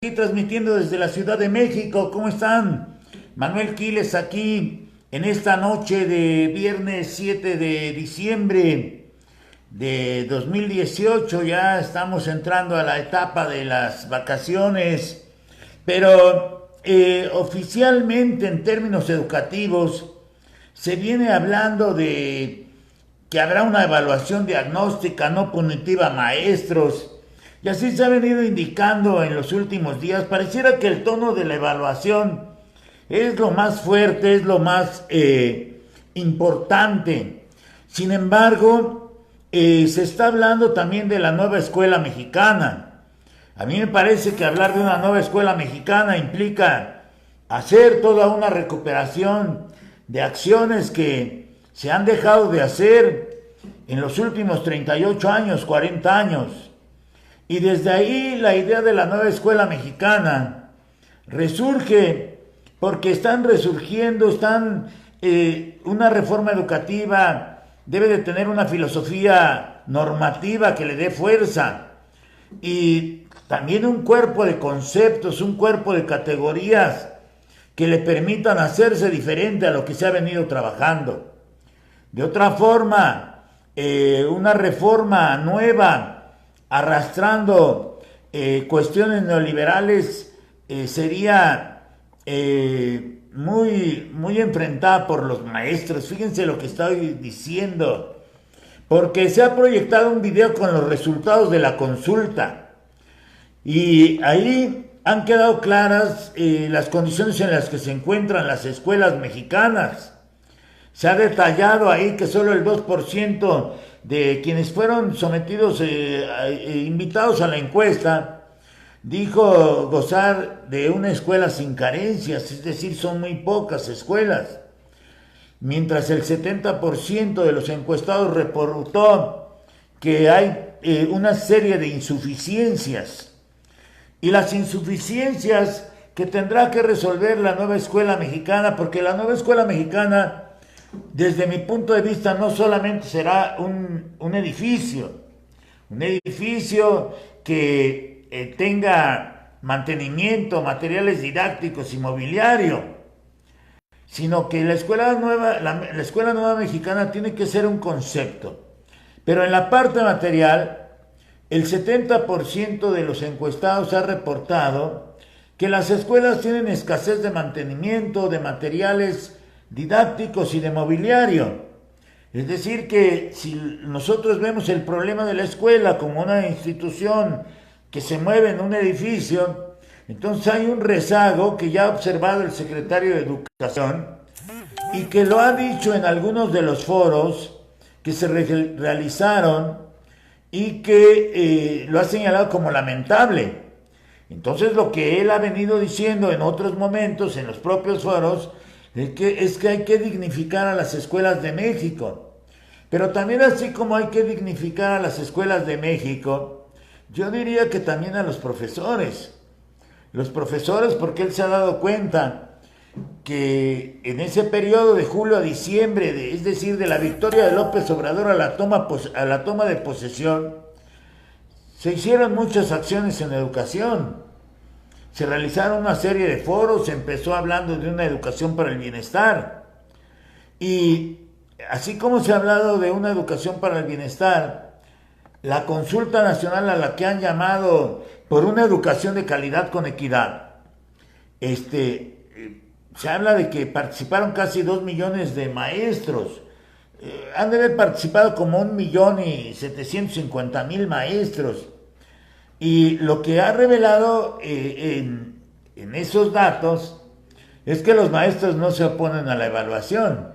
Aquí transmitiendo desde la Ciudad de México. ¿Cómo están? Manuel Quiles aquí en esta noche de viernes 7 de diciembre de 2018. Ya estamos entrando a la etapa de las vacaciones, pero oficialmente en términos educativos se viene hablando de que habrá una evaluación diagnóstica no punitiva a maestros. Y así se ha venido indicando en los últimos días. Pareciera que el tono de la evaluación es lo más fuerte, es lo más importante. Sin embargo, se está hablando también de la nueva escuela mexicana. A mí me parece que hablar de una nueva escuela mexicana implica hacer toda una recuperación de acciones que se han dejado de hacer en los últimos 38 años, 40 años. Y desde ahí la idea de la nueva escuela mexicana resurge porque están resurgiendo, una reforma educativa debe de tener una filosofía normativa que le dé fuerza y también un cuerpo de conceptos, un cuerpo de categorías que le permitan hacerse diferente a lo que se ha venido trabajando. De otra forma, una reforma nueva arrastrando cuestiones neoliberales sería muy enfrentada por los maestros. Fíjense lo que estoy diciendo, porque se ha proyectado un video con los resultados de la consulta y ahí han quedado claras las condiciones en las que se encuentran las escuelas mexicanas. Se ha detallado ahí que solo el 2% de quienes fueron sometidos, invitados a la encuesta, dijo gozar de una escuela sin carencias, es decir, son muy pocas escuelas. Mientras el 70% de los encuestados reportó que hay una serie de insuficiencias. Y las insuficiencias que tendrá que resolver la nueva escuela mexicana, porque la nueva escuela mexicana, desde mi punto de vista, no solamente será un edificio que tenga mantenimiento, materiales didácticos y mobiliario, sino que la escuela nueva mexicana tiene que ser un concepto. Pero en la parte material, el 70% de los encuestados ha reportado que las escuelas tienen escasez de mantenimiento, de materiales didácticos y de mobiliario. Es decir, que si nosotros vemos el problema de la escuela como una institución que se mueve en un edificio, entonces hay un rezago que ya ha observado el secretario de Educación y que lo ha dicho en algunos de los foros que se realizaron y que lo ha señalado como lamentable. Entonces lo que él ha venido diciendo en otros momentos, en los propios foros, es que hay que dignificar a las escuelas de México. Pero también, así como hay que dignificar a las escuelas de México, yo diría que también a los profesores. Los profesores, porque él se ha dado cuenta que en ese periodo de julio a diciembre, es decir, de la victoria de López Obrador a la toma de posesión, se hicieron muchas acciones en educación. Se realizaron una serie de foros, se empezó hablando de una educación para el bienestar. Y así como se ha hablado de una educación para el bienestar, la consulta nacional a la que han llamado por una educación de calidad con equidad, se habla de que participaron casi 2 millones de maestros. Han de haber participado como 1.750.000 maestros. Y lo que ha revelado en esos datos es que los maestros no se oponen a la evaluación,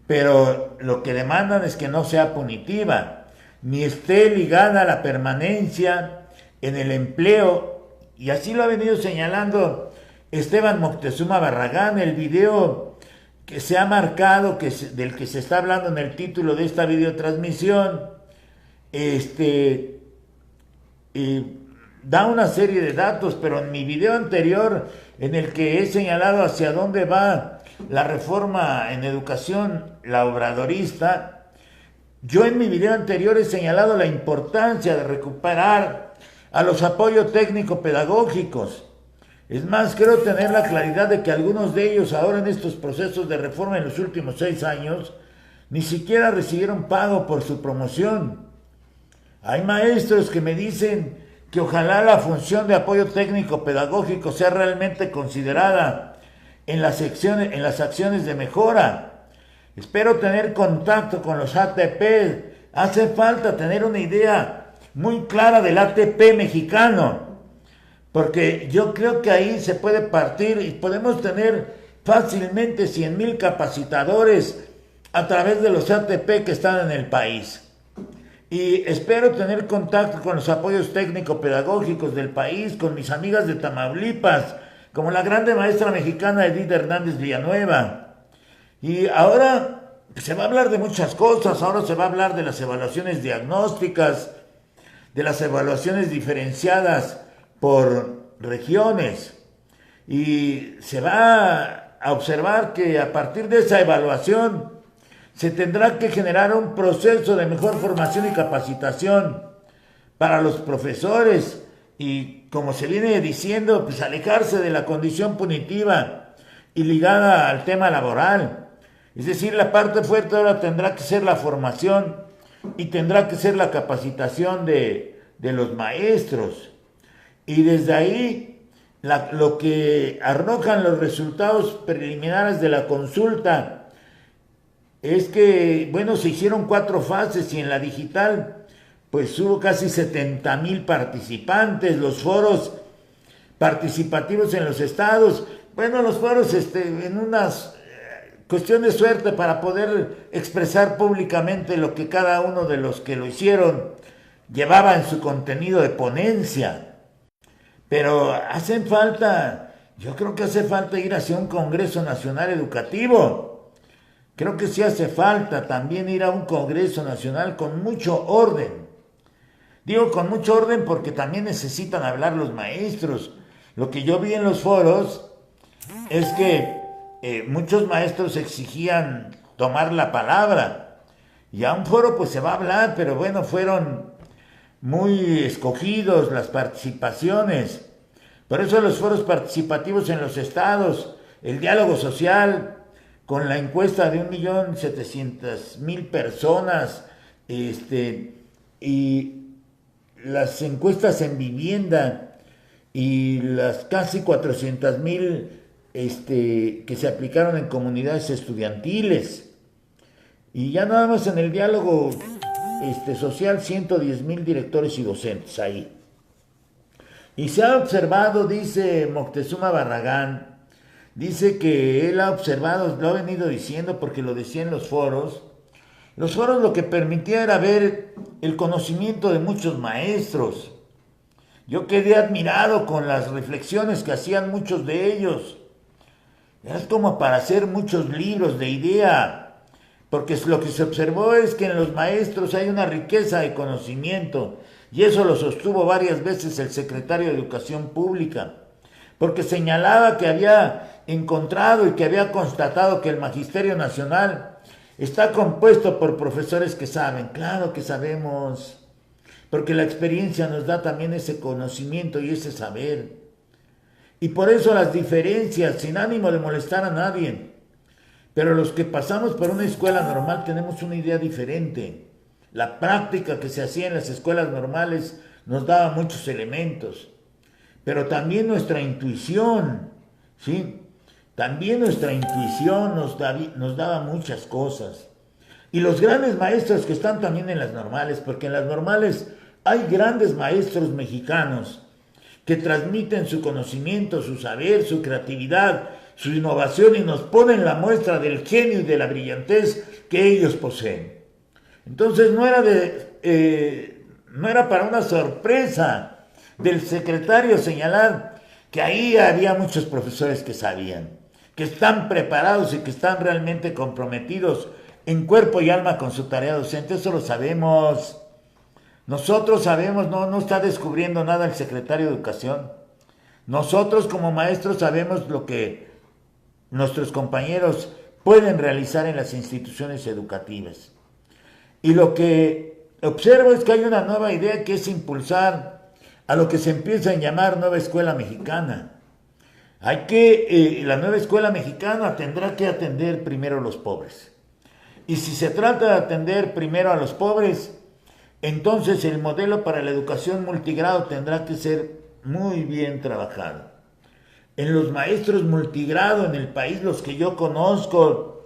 pero lo que demandan es que no sea punitiva, ni esté ligada a la permanencia en el empleo, y así lo ha venido señalando Esteban Moctezuma Barragán. El video que se ha marcado, del que se está hablando en el título de esta videotransmisión, da una serie de datos, pero en mi video anterior, en el que he señalado hacia dónde va la reforma en educación, la obradorista, yo en mi video anterior he señalado la importancia de recuperar a los apoyos técnico-pedagógicos. Es más, creo tener la claridad de que algunos de ellos ahora en estos procesos de reforma en los últimos 6 años ni siquiera recibieron pago por su promoción. Hay maestros que me dicen que ojalá la función de apoyo técnico-pedagógico sea realmente considerada en las acciones de mejora. Espero tener contacto con los ATP. Hace falta tener una idea muy clara del ATP mexicano, porque yo creo que ahí se puede partir y podemos tener fácilmente 100,000 capacitadores a través de los ATP que están en el país. Y espero tener contacto con los apoyos técnico-pedagógicos del país, con mis amigas de Tamaulipas, como la grande maestra mexicana Edith Hernández Villanueva. Y ahora se va a hablar de muchas cosas, ahora se va a hablar de las evaluaciones diagnósticas, de las evaluaciones diferenciadas por regiones. Y se va a observar que a partir de esa evaluación se tendrá que generar un proceso de mejor formación y capacitación para los profesores y, como se viene diciendo, pues alejarse de la condición punitiva y ligada al tema laboral. Es decir, la parte fuerte ahora tendrá que ser la formación y tendrá que ser la capacitación de los maestros. Y desde ahí, lo que arrojan los resultados preliminares de la consulta es que, bueno, se hicieron 4 fases y en la digital pues hubo casi 70,000 participantes. Los foros participativos en los estados, bueno, los foros en unas cuestión de suerte para poder expresar públicamente lo que cada uno de los que lo hicieron llevaba en su contenido de ponencia. Pero yo creo que hace falta ir hacia un Congreso Nacional Educativo. Creo que sí hace falta también ir a un Congreso Nacional con mucho orden. Digo con mucho orden porque también necesitan hablar los maestros. Lo que yo vi en los foros es que muchos maestros exigían tomar la palabra. Y a un foro pues se va a hablar, pero bueno, fueron muy escogidos las participaciones. Por eso los foros participativos en los estados, el diálogo social, con la encuesta de 1,700,000 personas, y las encuestas en vivienda y las casi 400,000 que se aplicaron en comunidades estudiantiles. Y ya nada más en el diálogo social, 110,000 directores y docentes ahí. Y se ha observado, dice Moctezuma Barragán, dice que él ha observado, lo ha venido diciendo porque lo decía en los foros lo que permitía era ver el conocimiento de muchos maestros. Yo quedé admirado con las reflexiones que hacían muchos de ellos. Es como para hacer muchos libros de idea, porque lo que se observó es que en los maestros hay una riqueza de conocimiento, y eso lo sostuvo varias veces el secretario de Educación Pública, porque señalaba que había encontrado y que había constatado que el Magisterio Nacional está compuesto por profesores que saben. Claro que sabemos, porque la experiencia nos da también ese conocimiento y ese saber. Y por eso las diferencias, sin ánimo de molestar a nadie, pero los que pasamos por una escuela normal tenemos una idea diferente. La práctica que se hacía en las escuelas normales nos daba muchos elementos, pero también nuestra intuición, ¿sí? También nuestra intuición nos daba muchas cosas. Y los grandes maestros que están también en las normales, porque en las normales hay grandes maestros mexicanos que transmiten su conocimiento, su saber, su creatividad, su innovación y nos ponen la muestra del genio y de la brillantez que ellos poseen. Entonces no era para una sorpresa del secretario señalar que ahí había muchos profesores que sabían, que están preparados y que están realmente comprometidos en cuerpo y alma con su tarea docente. Eso lo sabemos. Nosotros sabemos, no está descubriendo nada el secretario de Educación. Nosotros como maestros sabemos lo que nuestros compañeros pueden realizar en las instituciones educativas. Y lo que observo es que hay una nueva idea que es impulsar a lo que se empieza a llamar nueva escuela mexicana. La nueva escuela mexicana tendrá que atender primero a los pobres. Y si se trata de atender primero a los pobres, entonces el modelo para la educación multigrado tendrá que ser muy bien trabajado. En los maestros multigrado en el país, los que yo conozco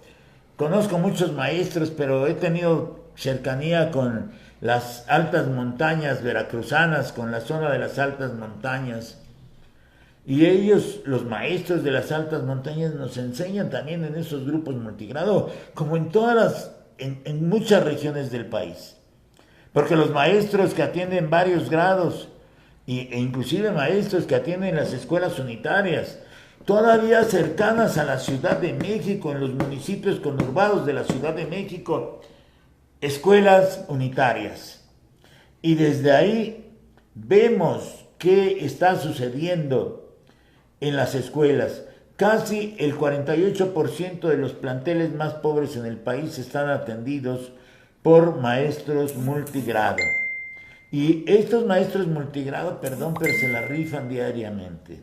muchos maestros, pero he tenido cercanía con las altas montañas veracruzanas, con la zona de las altas montañas. Y ellos, los maestros de las altas montañas, nos enseñan también en esos grupos multigrado, como en muchas regiones del país. Porque los maestros que atienden varios grados, e inclusive maestros que atienden las escuelas unitarias, todavía cercanas a la Ciudad de México, en los municipios conurbados de la Ciudad de México, escuelas unitarias. Y desde ahí vemos qué está sucediendo en las escuelas. Casi el 48% de los planteles más pobres en el país están atendidos por maestros multigrado. Y estos maestros multigrado, perdón, pero se la rifan diariamente.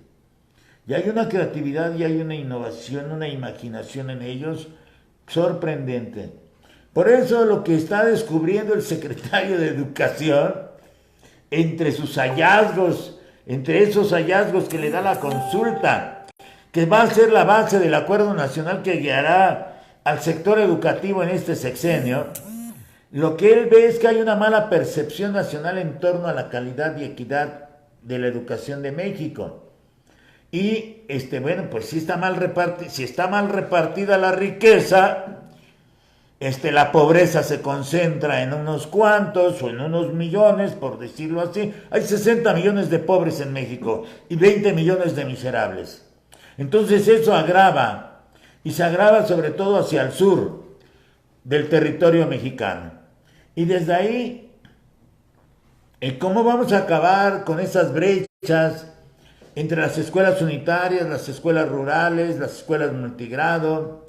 Y hay una creatividad y hay una innovación, una imaginación en ellos sorprendente. Por eso lo que está descubriendo el secretario de Educación, entre sus hallazgos, entre esos hallazgos que le da la consulta, que va a ser la base del acuerdo nacional que guiará al sector educativo en este sexenio, lo que él ve es que hay una mala percepción nacional en torno a la calidad y equidad de la educación de México. Y, bueno, pues si está mal repartida la riqueza, la pobreza se concentra en unos cuantos o en unos millones, por decirlo así. Hay 60 millones de pobres en México y 20 millones de miserables. Entonces eso agrava, y se agrava sobre todo hacia el sur del territorio mexicano. Y desde ahí, ¿cómo vamos a acabar con esas brechas entre las escuelas unitarias, las escuelas rurales, las escuelas multigrado?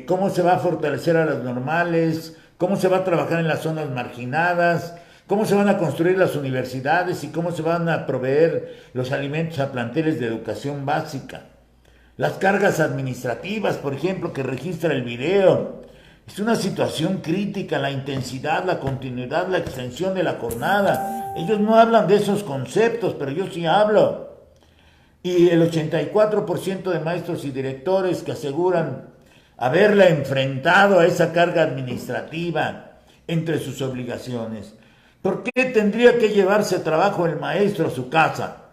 ¿Cómo se va a fortalecer a las normales? ¿Cómo se va a trabajar en las zonas marginadas? ¿Cómo se van a construir las universidades? ¿Y cómo se van a proveer los alimentos a planteles de educación básica? Las cargas administrativas, por ejemplo, que registra el video. Es una situación crítica, la intensidad, la continuidad, la extensión de la jornada. Ellos no hablan de esos conceptos, pero yo sí hablo. Y el 84% de maestros y directores que aseguran haberla enfrentado a esa carga administrativa entre sus obligaciones. ¿Por qué tendría que llevarse trabajo el maestro a su casa?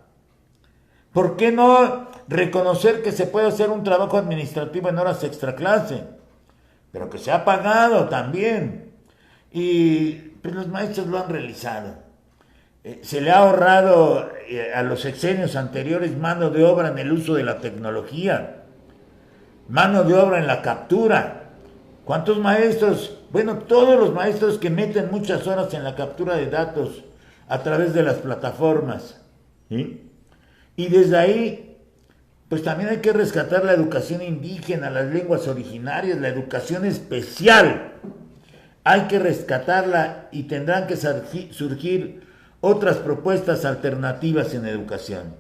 ¿Por qué no reconocer que se puede hacer un trabajo administrativo en horas extraclase? Pero que se ha pagado también. Y pues los maestros lo han realizado. Se le ha ahorrado a los sexenios anteriores mano de obra en el uso de la tecnología, mano de obra en la captura. ¿Cuántos maestros? Bueno, todos los maestros que meten muchas horas en la captura de datos a través de las plataformas. ¿Sí? Y desde ahí, pues también hay que rescatar la educación indígena, las lenguas originarias, la educación especial. Hay que rescatarla y tendrán que surgir otras propuestas alternativas en educación.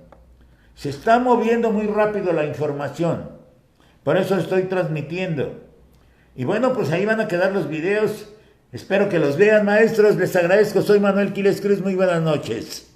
Se está moviendo muy rápido la información. Por eso estoy transmitiendo. Y bueno, pues ahí van a quedar los videos. Espero que los vean, maestros. Les agradezco. Soy Manuel Quiles Cruz. Muy buenas noches.